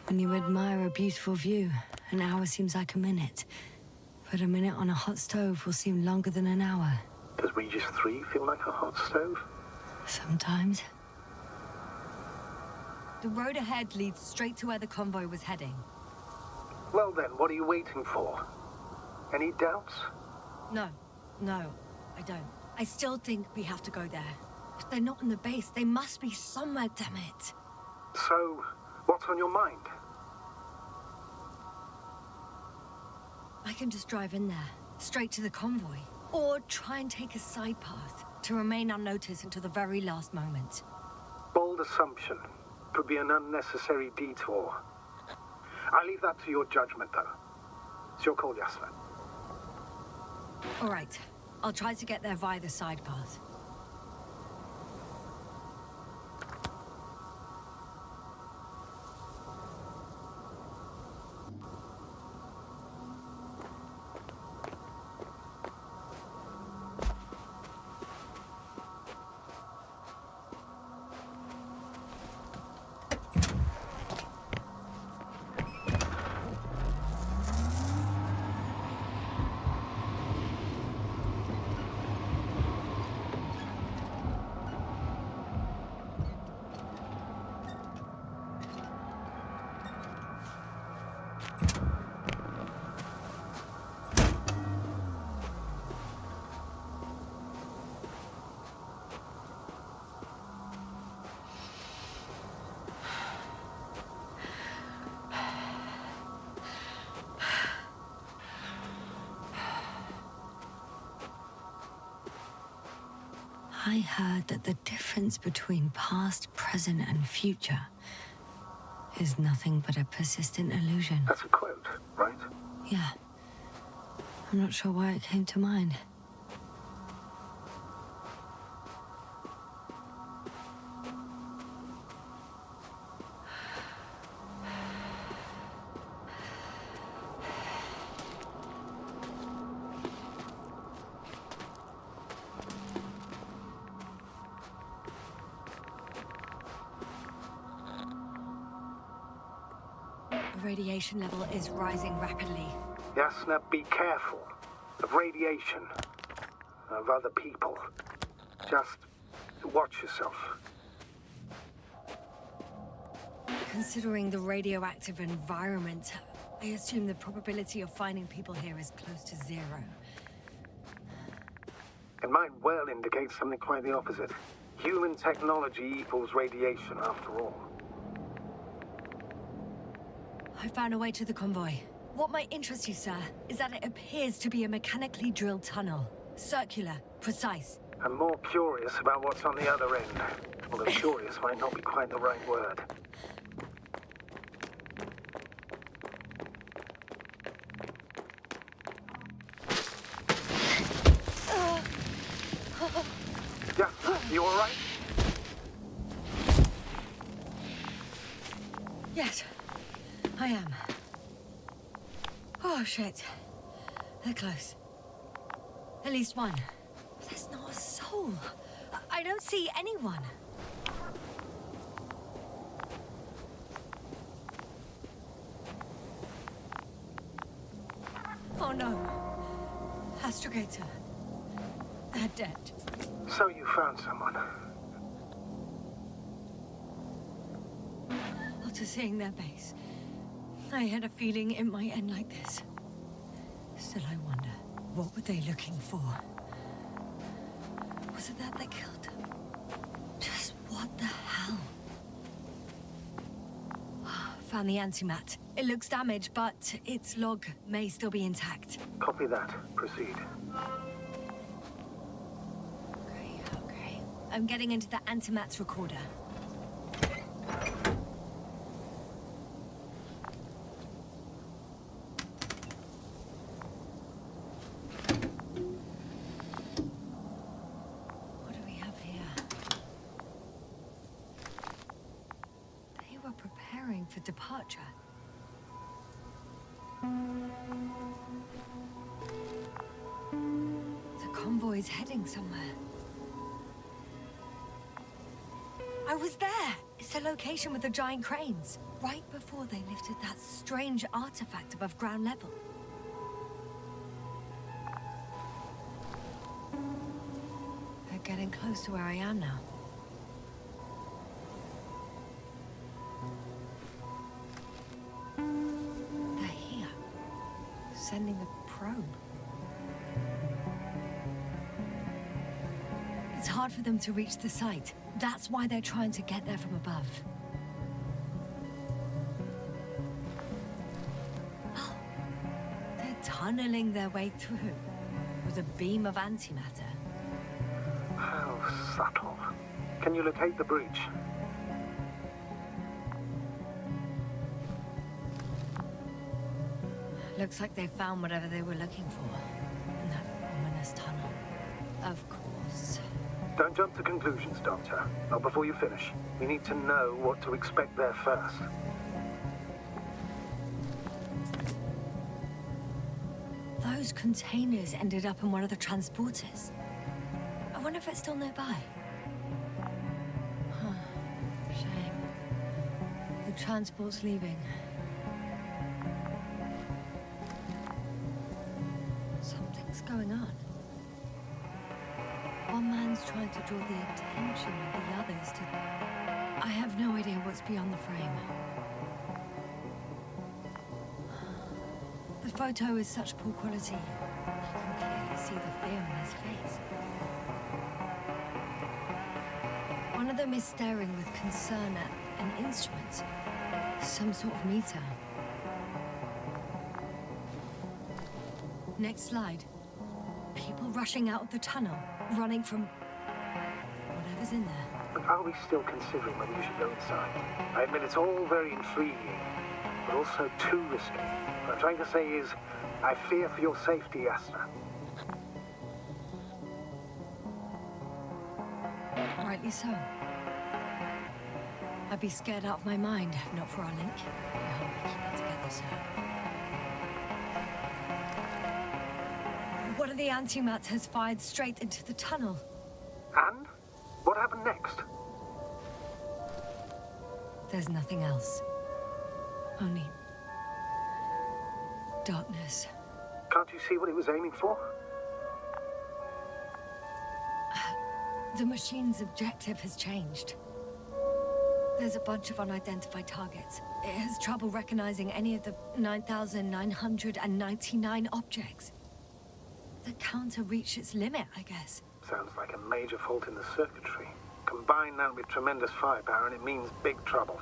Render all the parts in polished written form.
When you admire a beautiful view, an hour seems like a minute. But a minute on a hot stove will seem longer than an hour. Does Regis III feel like a hot stove? Sometimes. The road ahead leads straight to where the convoy was heading. Well then, what are you waiting for? Any doubts? No, I don't. I still think we have to go there. If they're not in the base, they must be somewhere, damn it. So, what's on your mind? I can just drive in there, straight to the convoy. Or try and take a side path to remain unnoticed until the very last moment. Bold assumption. Could be an unnecessary detour. I leave that to your judgment, though. It's your call, Yasna. All right. I'll try to get there via the side path. I heard that the difference between past, present, and future is nothing but a persistent illusion. That's a quote, right? Yeah. I'm not sure why it came to mind. The radiation level is rising rapidly. Yasna, be careful. Of radiation. Of other people. Just watch yourself. Considering the radioactive environment, I assume the probability of finding people here is close to zero. It might well indicate something quite the opposite. Human technology equals radiation, after all. I found a way to the convoy. What might interest you, sir, is that it appears to be a mechanically drilled tunnel. Circular, precise. I'm more curious about what's on the other end. Although curious might not be quite the right word. Yasna, you alright? Yes, I am. Oh, shit. They're close. At least one. There's not a soul. I don't see anyone. Oh no. Astrogator. They're dead. So you found someone. After seeing their base, I had a feeling it might end like this. Still, I wonder, what were they looking for? Was it that they killed him? Just what the hell? Found the antimat. It looks damaged, but its log may still be intact. Copy that. Proceed. Okay. I'm getting into the antimat's recorder. What do we have here? They were preparing for departure. The convoy's heading somewhere. I was there! It's the location with the giant cranes. Right before they lifted that strange artifact above ground level. They're getting close to where I am now. They're here. Sending a probe. It's hard for them to reach the site. That's why they're trying to get there from above. Oh, they're tunneling their way through with a beam of antimatter. How subtle. Can you locate the breach? Looks like they found whatever they were looking for in that ominous tunnel. Of course. Don't jump to conclusions, Doctor. Not before you finish. We need to know what to expect there first. Those containers ended up in one of the transporters. I wonder if it's still nearby. Huh. Shame. The transport's leaving. Something's going on. One man's trying to draw the attention of the others to... I have no idea what's beyond the frame. The photo is such poor quality. I can clearly see the fear on his face. One of them is staring with concern at an instrument. Some sort of meter. Next slide. People rushing out of the tunnel, running from whatever's in there. But are we still considering whether you should go inside? I admit it's all very intriguing, but also too risky. What I'm trying to say is, I fear for your safety, Yasna. Rightly so. I'd be scared out of my mind, if not for our link. I hope we keep it together, sir. One of the antimats has fired straight into the tunnel. And? What happened next? There's nothing else. Only... darkness. Can't you see what it was aiming for? The machine's objective has changed. There's a bunch of unidentified targets. It has trouble recognizing any of the 9,999 objects. The counter reached its limit, I guess. Sounds like a major fault in the circuitry. Combine that with tremendous firepower and it means big trouble.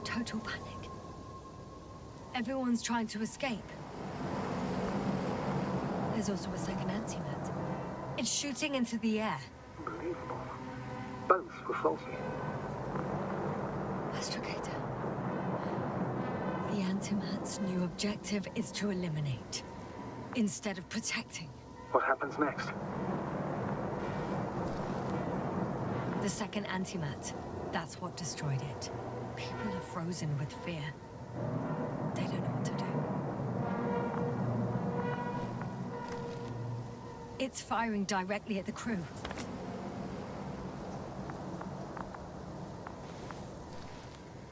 Total panic. Everyone's trying to escape. There's also a second antimat. It's shooting into the air. Unbelievable. Both were faulty. Astrogator. The antimat's new objective is to eliminate, instead of protecting. What happens next? The second antimat, that's what destroyed it. People are frozen with fear. They don't know what to do. It's firing directly at the crew.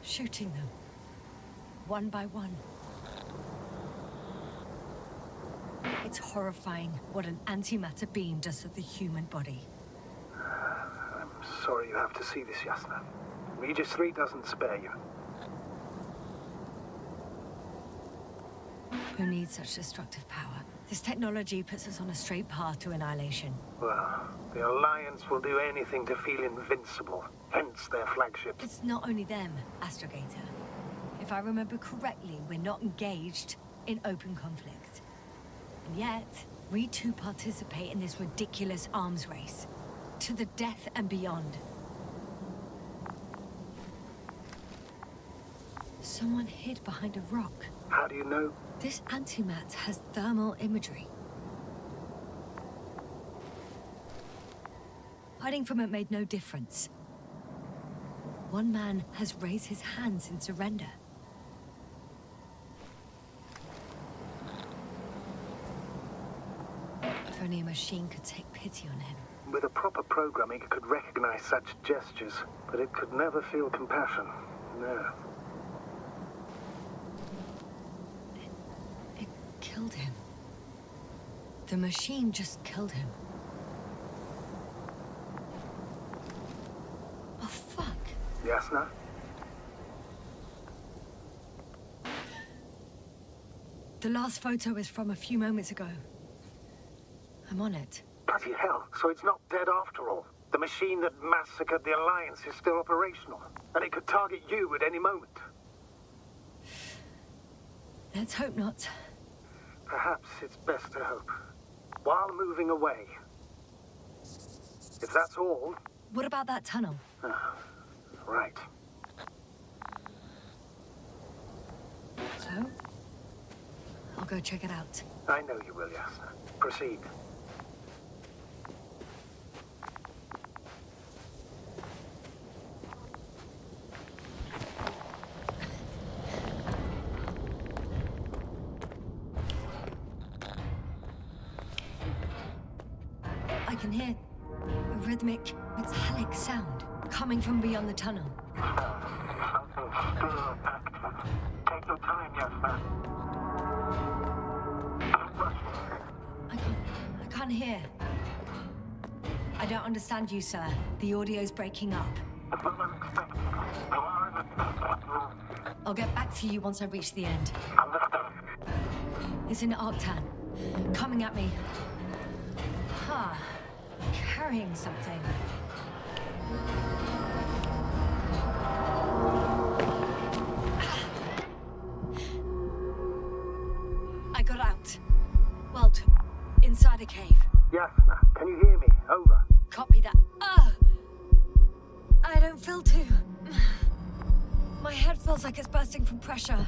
Shooting them. One by one. It's horrifying what an antimatter beam does to the human body. I'm sorry you have to see this, Yasna. Regis III doesn't spare you. Who needs such destructive power? This technology puts us on a straight path to annihilation. Well, the Alliance will do anything to feel invincible, hence their flagships. It's not only them, Astrogator. If I remember correctly, we're not engaged in open conflict. And yet, we too participate in this ridiculous arms race. To the death and beyond. Someone hid behind a rock. How do you know? This antimat has thermal imagery. Hiding from it made no difference. One man has raised his hands in surrender. If only a machine could take pity on him. With a proper programming, it could recognize such gestures, but it could never feel compassion. No. It killed him. The machine just killed him. Oh, fuck. Yasna? The last photo is from a few moments ago. I'm on it. Bloody hell, so it's not dead after all. The machine that massacred the Alliance is still operational, and it could target you at any moment. Let's hope not. Perhaps it's best to hope. While moving away. If that's all... What about that tunnel? Right. So? I'll go check it out. I know you will, Yasna. Proceed. I can hear a rhythmic, metallic sound coming from beyond the tunnel. Something still active. Take your time, Yasna. I can't hear. I don't understand you, sir. The audio's breaking up. I'll get back to you once I reach the end. It's in Arctan. Coming at me. Huh. Carrying something. I got out. Well, inside a cave. Yasna, can you hear me? Over. Copy that. I don't feel too... My head feels like it's bursting from pressure.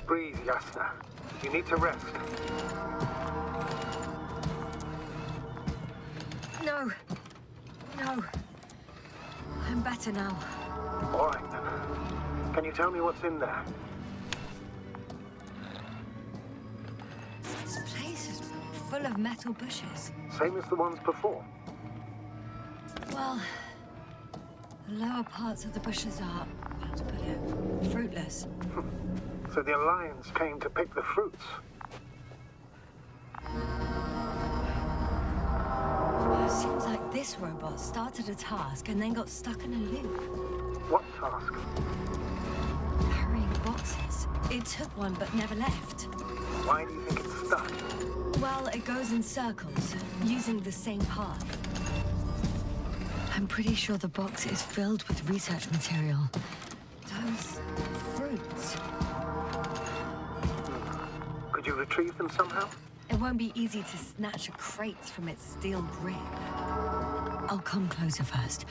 Breathe, Yasna. You need to rest. No. No. I'm better now. All right, then. Can you tell me what's in there? This place is full of metal bushes. Same as the ones before. Well, the lower parts of the bushes are, how to put it, fruitless. So the Alliance came to pick the fruits. Seems like this robot started a task and then got stuck in a loop. What task? Carrying boxes. It took one but never left. Why do you think it's stuck? Well, it goes in circles, using the same path. I'm pretty sure the box is filled with research material. Those fruits. Could you retrieve them somehow? It won't be easy to snatch a crate from its steel grip. I'll come closer first.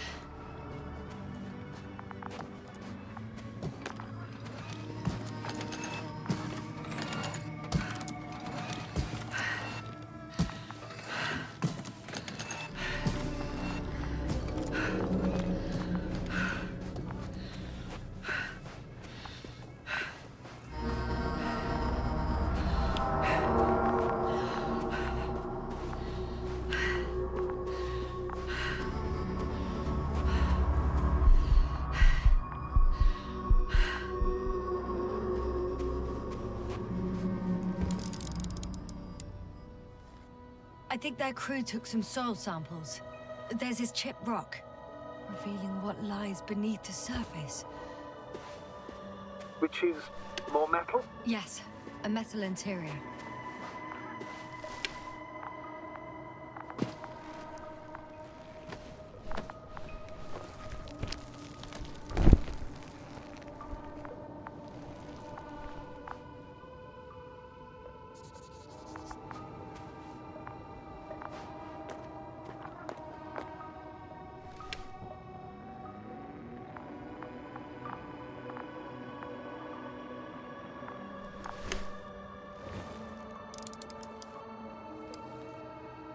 I think their crew took some soil samples. There's this chipped rock, revealing what lies beneath the surface. Which is more metal? Yes, a metal interior.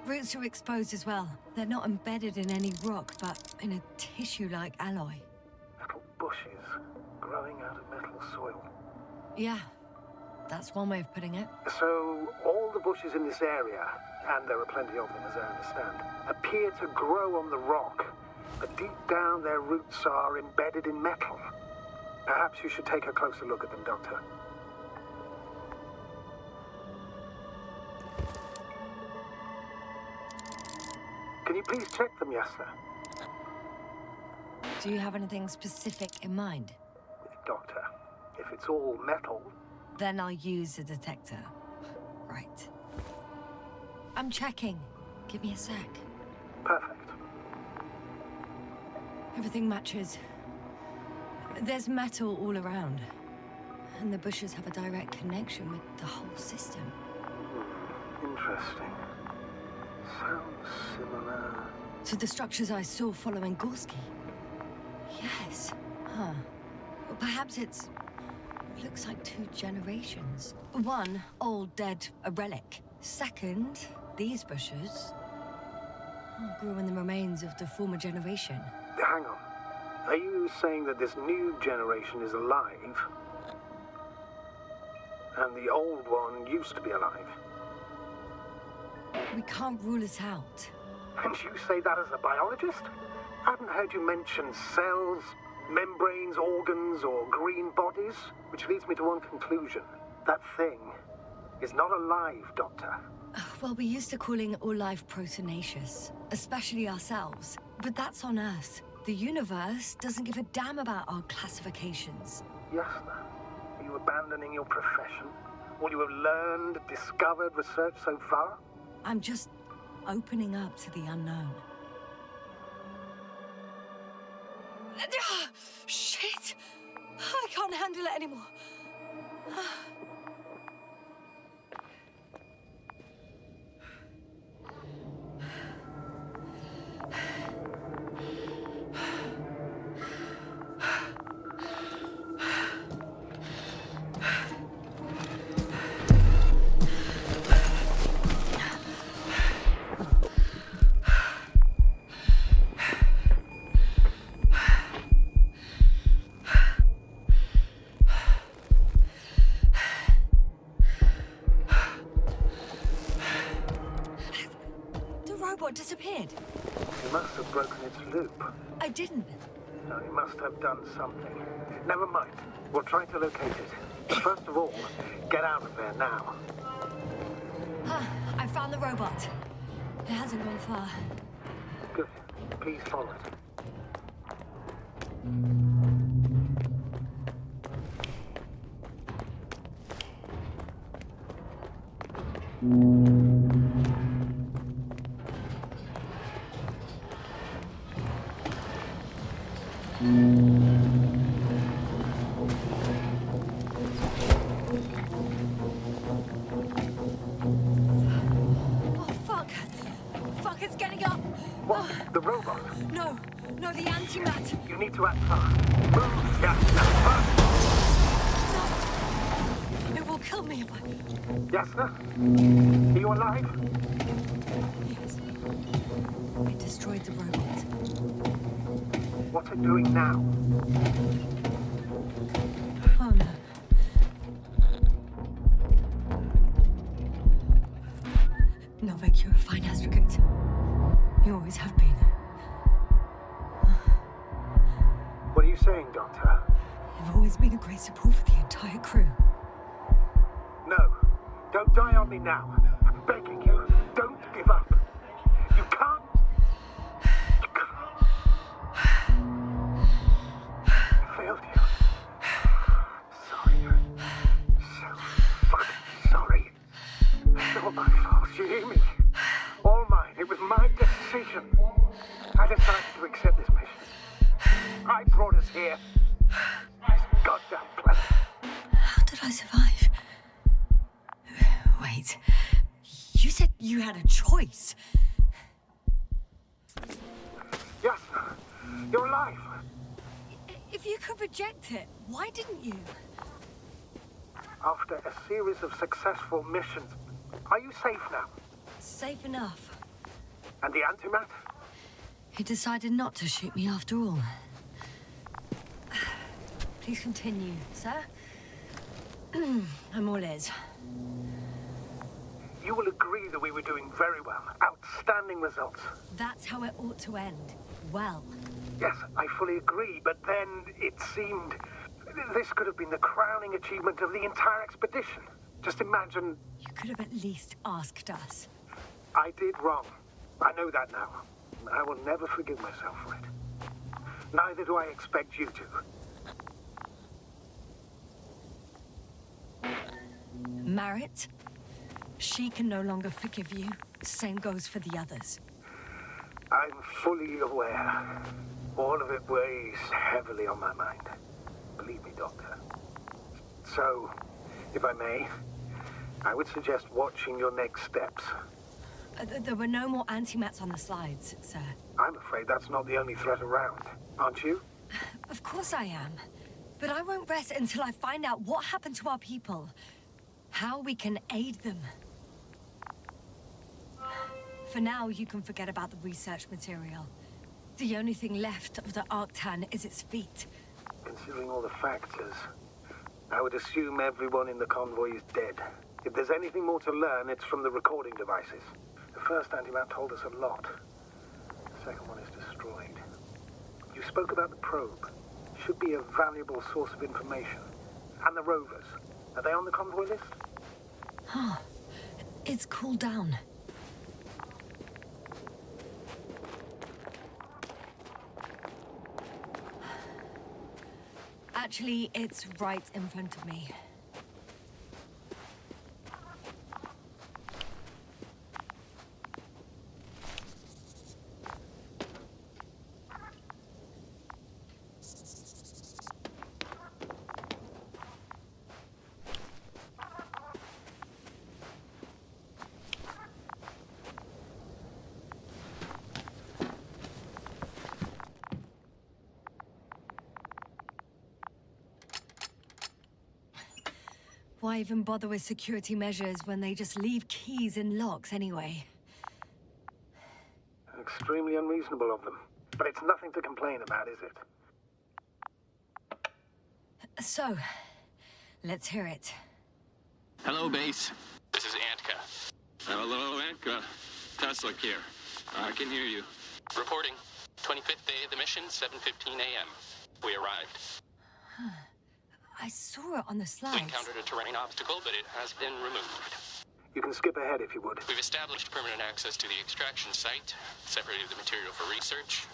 Roots are exposed as well. They're not embedded in any rock, but in a tissue-like alloy. Metal bushes growing out of metal soil. Yeah. That's one way of putting it. So, all the bushes in this area, and there are plenty of them as I understand, appear to grow on the rock, but deep down their roots are embedded in metal. Perhaps you should take a closer look at them, Doctor. Can you please check them, Yasna? Do you have anything specific in mind? Doctor, if it's all metal... Then I'll use a detector. Right. I'm checking. Give me a sec. Perfect. Everything matches. There's metal all around. And the bushes have a direct connection with the whole system. Interesting. Sounds similar... To the structures I saw following Gorski. Yes. Huh. Well, perhaps it's... looks like 2 generations. One, old, dead, a relic. Second, these bushes grew in the remains of the former generation. Hang on. Are you saying that this new generation is alive? And the old one used to be alive? We can't rule it out. And you say that as a biologist? I haven't heard you mention cells, membranes, organs, or green bodies, which leads me to one conclusion. That thing is not alive, Doctor. Well, we used to calling all life proteinaceous, especially ourselves. But that's on Earth. The universe doesn't give a damn about our classifications. Yasna, are you abandoning your profession? All you have learned, discovered, researched so far? I'm just opening up to the unknown. Shit! I can't handle it anymore. Disappeared. You must have broken its loop. I didn't. No, you must have done something. Never mind. We'll try to locate it. But first of all, get out of there now. I found the robot. It hasn't gone far. Good. Please follow it. The robot? No, the antimat. You need to act fast. Move, Yasna, fast! No, it will kill me if I... Yasna? Are you alive? Yes. It destroyed the robot. What's it doing now? Oh no. Novak, you're a fine astrogate. You always have been. What are you saying, Doctor? You've always been a great support for the entire crew. No. Don't die on me now. I'm begging you. Don't give up. You can't. You can't. I failed you. Sorry. So fucking sorry. It's all my fault. You hear me? All mine. It was my decision. I decided to accept this mission. I brought us here. This goddamn planet. How did I survive? Wait. You said you had a choice. Yasna, you're alive. If you could reject it, why didn't you? After a series of successful missions, are you safe now? Safe enough. And the antimat? He decided not to shoot me after all. Please continue, sir. I'm all ears. You will agree that we were doing very well. Outstanding results. That's how it ought to end. Well. Yes, I fully agree, but then it seemed... This could have been the crowning achievement of the entire expedition. Just imagine... You could have at least asked us. I did wrong. I know that now. I will never forgive myself for it. Neither do I expect you to. Marit? She can no longer forgive you. Same goes for the others. I'm fully aware. All of it weighs heavily on my mind. Believe me, Doctor. So, if I may, I would suggest watching your next steps. There were no more antimats on the slides, sir. I'm afraid that's not the only threat around, aren't you? Of course I am. But I won't rest until I find out what happened to our people. How we can aid them. For now, you can forget about the research material. The only thing left of the Arctan is its feet. Considering all the factors, I would assume everyone in the convoy is dead. If there's anything more to learn, it's from the recording devices. The first antimat told us a lot. The second one is destroyed. You spoke about the probe. Should be a valuable source of information. And the rovers. Are they on the convoy list? Huh. It's cooled down. Actually, it's right in front of me. Why even bother with security measures when they just leave keys in locks anyway? Extremely unreasonable of them. But it's nothing to complain about, is it? So, let's hear it. Hello, base. This is Antka. Hello, Antka. Tesla here. I can hear you. Reporting. 25th day of the mission, 7:15 a.m. We arrived. I saw it on the slides. We encountered a terrain obstacle, but it has been removed. You can skip ahead if you would. We've established permanent access to the extraction site, separated the material for research.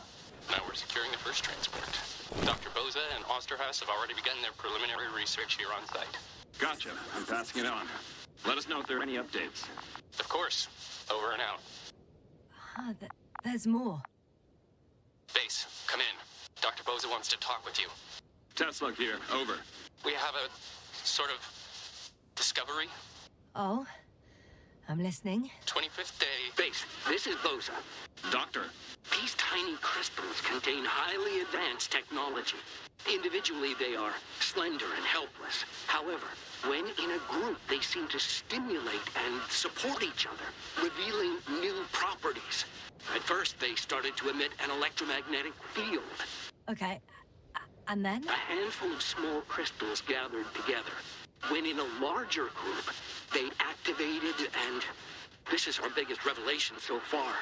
Now we're securing the first transport. Dr. Boza and Osterhaus have already begun their preliminary research here on site. Gotcha. I'm passing it on. Let us know if there are any updates. Of course. Over and out. There's more. Base, come in. Dr. Boza wants to talk with you. Tesla here. Over. We have a sort of discovery. Oh? I'm listening. 25th day. Base, this is Boza. Doctor. These tiny crystals contain highly advanced technology. Individually, they are slender and helpless. However, when in a group, they seem to stimulate and support each other, revealing new properties. At first, they started to emit an electromagnetic field. Okay. And then? A handful of small crystals gathered together. When in a larger group, they activated and... This is our biggest revelation so far.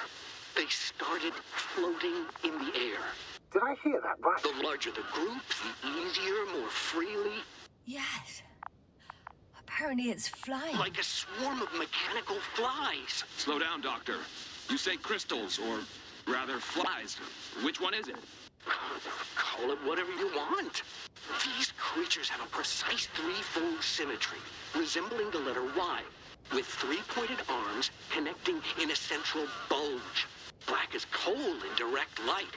They started floating in the air. Did I hear that right? The larger the group, the easier, more freely. Yes. Apparently it's flying. Like a swarm of mechanical flies. Slow down, Doctor. You say crystals, or rather flies. Which one is it? Call it whatever you want. These creatures have a precise threefold symmetry, resembling the letter Y, with three-pointed arms connecting in a central bulge. Black as coal in direct light,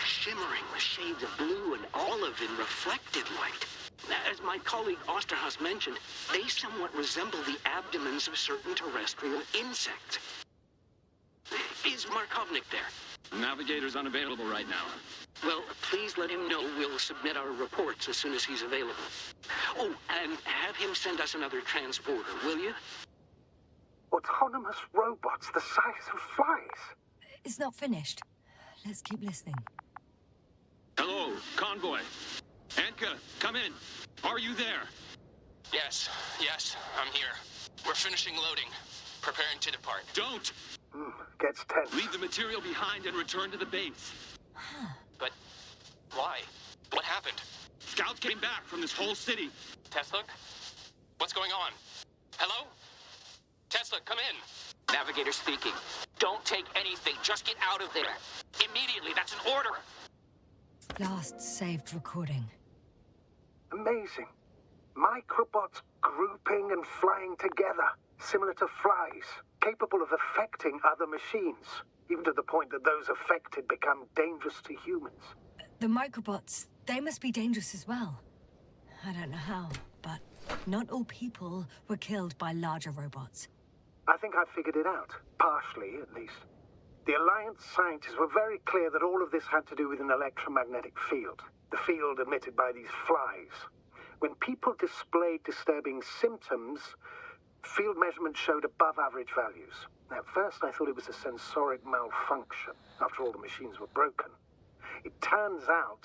shimmering with shades of blue and olive in reflected light. As my colleague Osterhaus mentioned, they somewhat resemble the abdomens of certain terrestrial insects. Is Markovnik there? Navigator's unavailable right now. Well, please let him know we'll submit our reports as soon as he's available. Oh, and have him send us another transporter, will you? Autonomous robots the size of flies. It's not finished. Let's keep listening. Hello, Convoy. Antka, come in. Are you there? Yes, I'm here. We're finishing loading. Preparing to depart. Don't! Gets tense. Leave the material behind and return to the base. But why? What happened? Scouts came back from this whole city. Tesla? What's going on? Hello? Tesla, come in. Navigator speaking. Don't take anything. Just get out of there. Immediately. That's an order. Last saved recording. Amazing. Microbots grouping and flying together, similar to flies, capable of affecting other machines, even to the point that those affected become dangerous to humans. The microbots, they must be dangerous as well. I don't know how, but not all people were killed by larger robots. I think I figured it out, partially at least. The Alliance scientists were very clear that all of this had to do with an electromagnetic field, the field emitted by these flies. When people displayed disturbing symptoms, field measurements showed above average values. At first, I thought it was a sensoric malfunction, after all the machines were broken. It turns out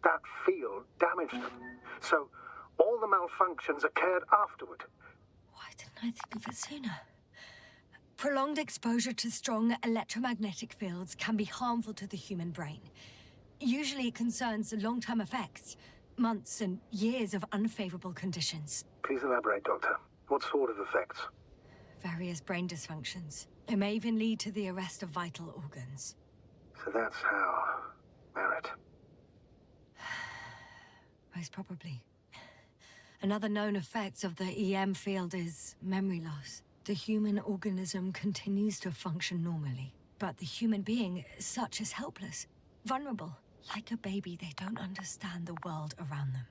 that field damaged them. So, all the malfunctions occurred afterward. Why didn't I think of it sooner? Prolonged exposure to strong electromagnetic fields can be harmful to the human brain. Usually it concerns long-term effects, months and years of unfavorable conditions. Please elaborate, Doctor. What sort of effects? Various brain dysfunctions. It may even lead to the arrest of vital organs. So that's how... Merit. Most probably. Another known effect of the EM field is memory loss. The human organism continues to function normally, but the human being such is helpless, vulnerable. Like a baby, they don't understand the world around them.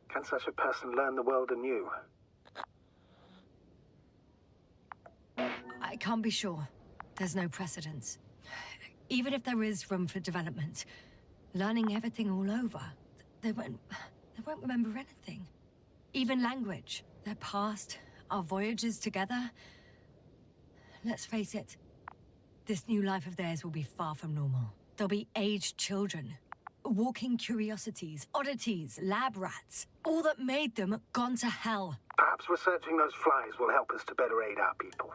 Can such a person learn the world anew? I can't be sure. There's no precedence. Even if there is room for development, learning everything all over, they won't remember anything. Even language, their past, our voyages together. Let's face it, this new life of theirs will be far from normal. They'll be aged children, walking curiosities, oddities, lab rats. All that made them gone to hell. Perhaps researching those flies will help us to better aid our people.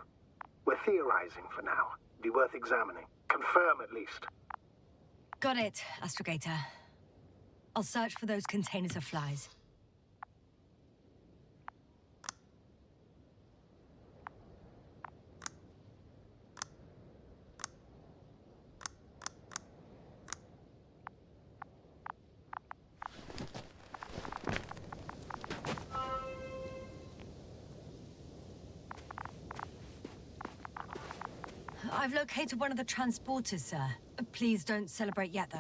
We're theorizing for now. Be worth examining. Confirm at least. Got it, Astrogator. I'll search for those containers of flies. I've located one of the transporters, sir. Please don't celebrate yet, though.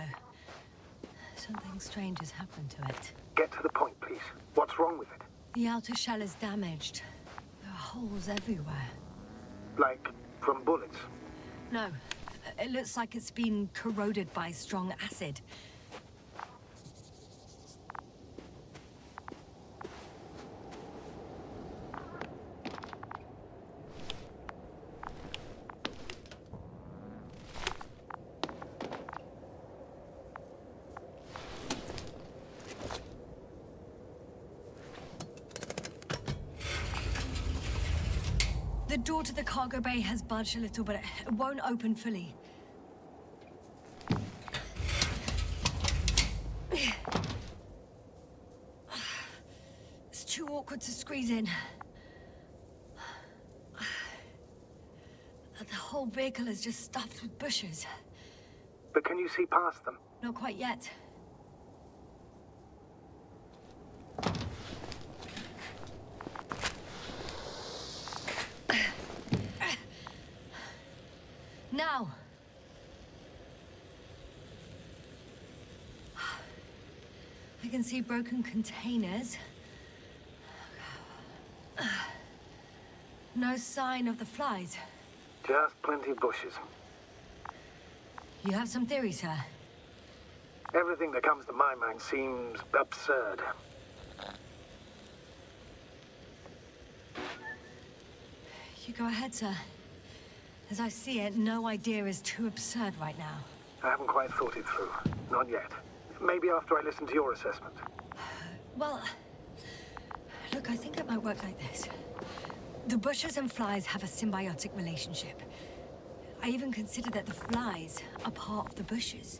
Something strange has happened to it. Get to the point, please. What's wrong with it? The outer shell is damaged. There are holes everywhere. Like, from bullets? No, it looks like it's been corroded by strong acid. The door to the cargo bay has budged a little, but it won't open fully. It's too awkward to squeeze in. The whole vehicle is just stuffed with bushes. But can you see past them? Not quite yet. Now! I can see broken containers. No sign of the flies. Just plenty of bushes. You have some theories, sir? Everything that comes to my mind seems absurd. You go ahead, sir. As I see it, no idea is too absurd right now. I haven't quite thought it through. Not yet. Maybe after I listen to your assessment. Well, Look, I think it might work like this. The bushes and flies have a symbiotic relationship. I even consider that the flies are part of the bushes.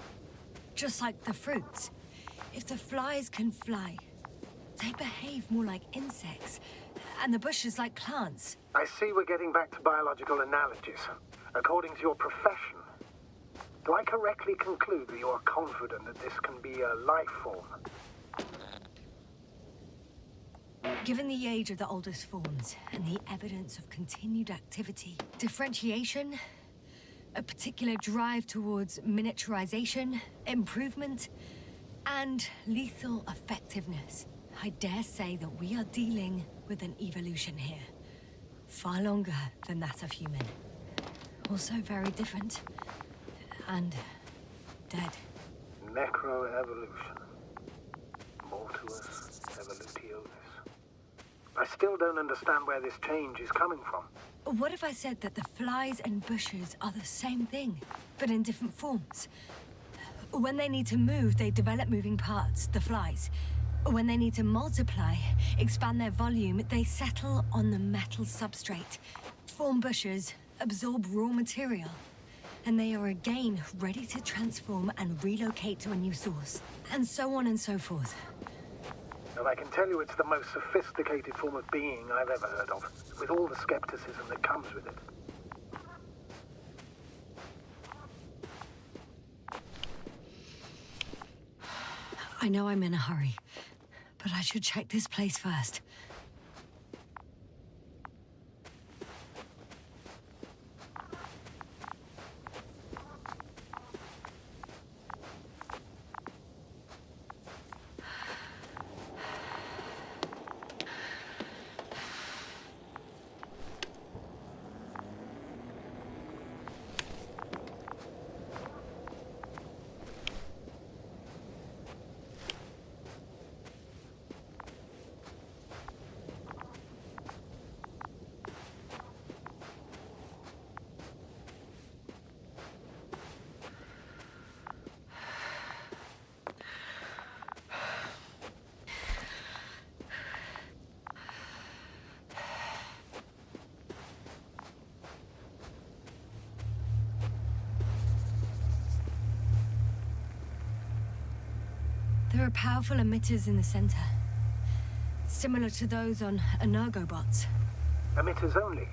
Just like the fruits. If the flies can fly, they behave more like insects, and the bushes like plants. I see we're getting back to biological analogies. According to your profession, do I correctly conclude that you are confident that this can be a life form? Given the age of the oldest forms and the evidence of continued activity, differentiation, a particular drive towards miniaturization, improvement, and lethal effectiveness, I dare say that we are dealing with an evolution here. Far longer than that of human. Also very different. And dead. Necroevolution. Mortuus evolutionis. I still don't understand where this change is coming from. What if I said that the flies and bushes are the same thing, but in different forms? When they need to move, they develop moving parts, the flies. When they need to multiply, expand their volume, they settle on the metal substrate, form bushes, absorb raw material. And they are again ready to transform and relocate to a new source. And so on and so forth. Well, I can tell you it's the most sophisticated form of being I've ever heard of, with all the skepticism that comes with it. I know I'm in a hurry, but I should check this place first. There are powerful emitters in the center. Similar to those on energobots. Emitters only?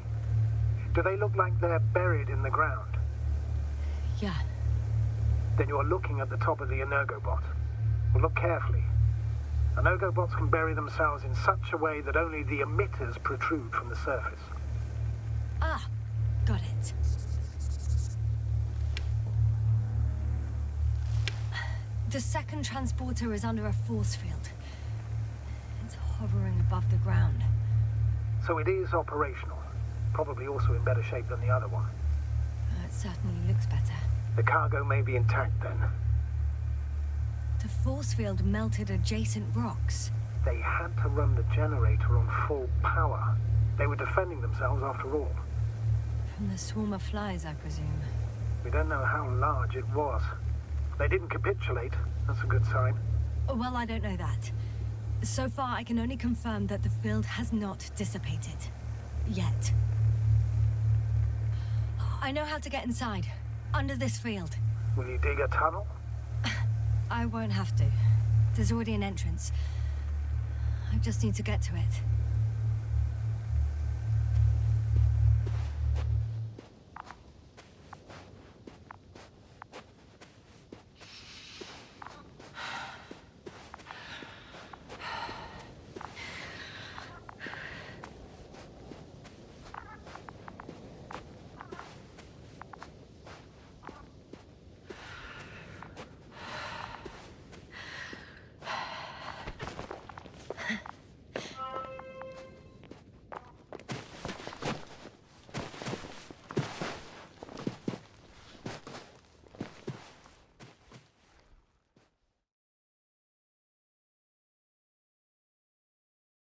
Do they look like they're buried in the ground? Yeah. Then you're looking at the top of the energobot. Well, look carefully. Energobots can bury themselves in such a way that only the emitters protrude from the surface. Ah, got it. The second transporter is under a force field. It's hovering above the ground. So it is operational. Probably also in better shape than the other one. It certainly looks better. The cargo may be intact then. The force field melted adjacent rocks. They had to run the generator on full power. They were defending themselves after all. From the swarm of flies, I presume. We don't know how large it was. They didn't capitulate. That's a good sign. Well, I don't know that. So far, I can only confirm that the field has not dissipated. Yet. I know how to get inside. Under this field. Will you dig a tunnel? I won't have to. There's already an entrance. I just need to get to it.